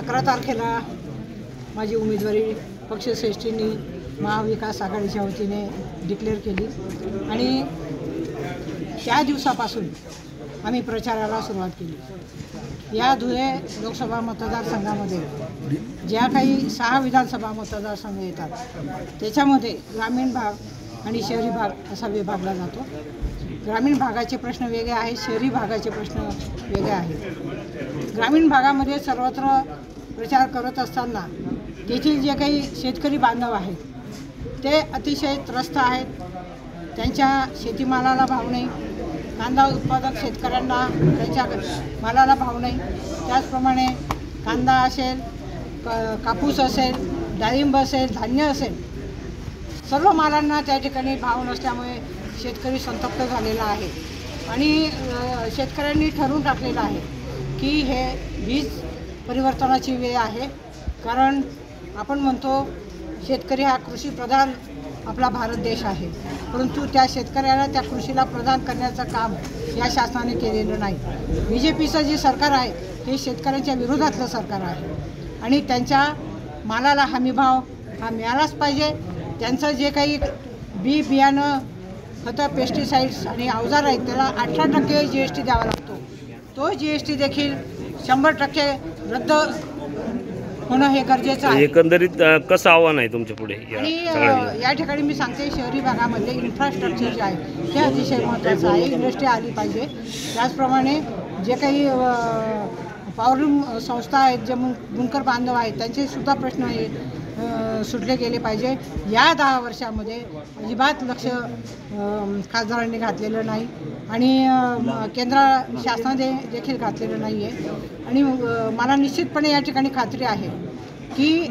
11 तारखेला माझी उमेदवारी पक्षश्रेष्ठींनी महाविकास आघाडीच्या वतीने डिक्लेअर केली आणि त्या दिवसापासून आम्ही प्रचाराला सुरुवात केली। या धुळे लोकसभा मतदारसंघामध्ये ज्या काही 6 विधानसभा मतदारसंघ येतात त्याच्यामध्ये ग्रामीण भाग आणि शहरी भाग असा विभागला जातो। ग्रामीण भागाचे प्रश्न वेगळे आहेत, शहरी भागाचे प्रश्न वेगळे आहेत। ग्रामीण भागामध्ये सर्वत्र प्रचार करत असताना तेथील जे काही शेतकरी बांधव आहेत ते अतिशय त्रस्त आहेत। त्यांच्या शेतीमालाला भाव नाही, कांदा उत्पादक शेतकऱ्यांना त्यांच्या मालाला भाव नाही, त्याचप्रमाणे कांदा असेल, कापूस असेल, डाळिंब असेल, धान्य असेल, सर्व मालांना त्या ठिकाणी भाव नसल्यामुळे शेतकरी संतप्त झालेला आहे आणि शेतकऱ्यांनी ठरवून टाकलेलं आहे की हे वीज परिवर्तनाची वेळ आहे। कारण आपण म्हणतो शेतकरी हा कृषीप्रधान आपला भारत देश आहे, परंतु त्या शेतकऱ्याला त्या कृषीला प्रदान करण्याचं काम या शासनाने केलेलं नाही। BJPचं जे सरकार आहे हे शेतकऱ्यांच्या विरोधातलं सरकार आहे आणि त्यांच्या मालाला हमीभाव हा मिळालाच पाहिजे। त्यांचं जे काही बियाणं, खतं, पेस्टिसाइड्स आणि अवजार आहेत त्याला 18% GST द्यावा लागतो। तो GST देखील 100% रद्द होणं हे गरजेचं आहे। एकंदरीत कसं आव्हान आहे तुमच्या पुढे? आणि या ठिकाणी मी सांगते शहरी भागामध्ये इन्फ्रास्ट्रक्चर जे आहे ते अतिशय महत्त्वाचं आहे। इंडस्ट्री आली पाहिजे, त्याचप्रमाणे जे काही पॉवरलूम संस्था आहेत, जे बुनकर बांधव आहेत त्यांचे सुद्धा प्रश्न हे सुटले गेले पाहिजे। या 10 वर्षामध्ये अजिबात लक्ष खासदारांनी घातलेलं नाही आणि केंद्र शासनाने देखील घातलेलं नाही आहे आणि मला निश्चितपणे या ठिकाणी खात्री आहे की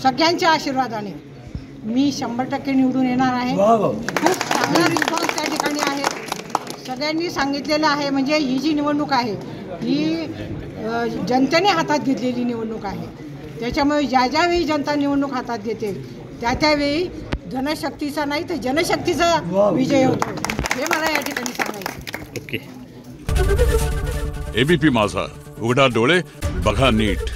सगळ्यांच्या आशीर्वादाने मी 100% निवडून येणार आहे। खूप चांगला रिस्पॉन्स त्या ठिकाणी आहे। सगळ्यांनी सांगितलेलं आहे म्हणजे ही जी निवडणूक आहे ही जनतेने हातात घेतलेली निवडणूक आहे। त्याच्यामुळे ज्यावेळी जनता निवडणूक हातात घेते त्यावेळी धनशक्तीचा नाही तर जनशक्तीचा विजय होतो, हे मला या ठिकाणी सांगायचं। ओके। ABP माझा, उघडा डोळे बघा नीट।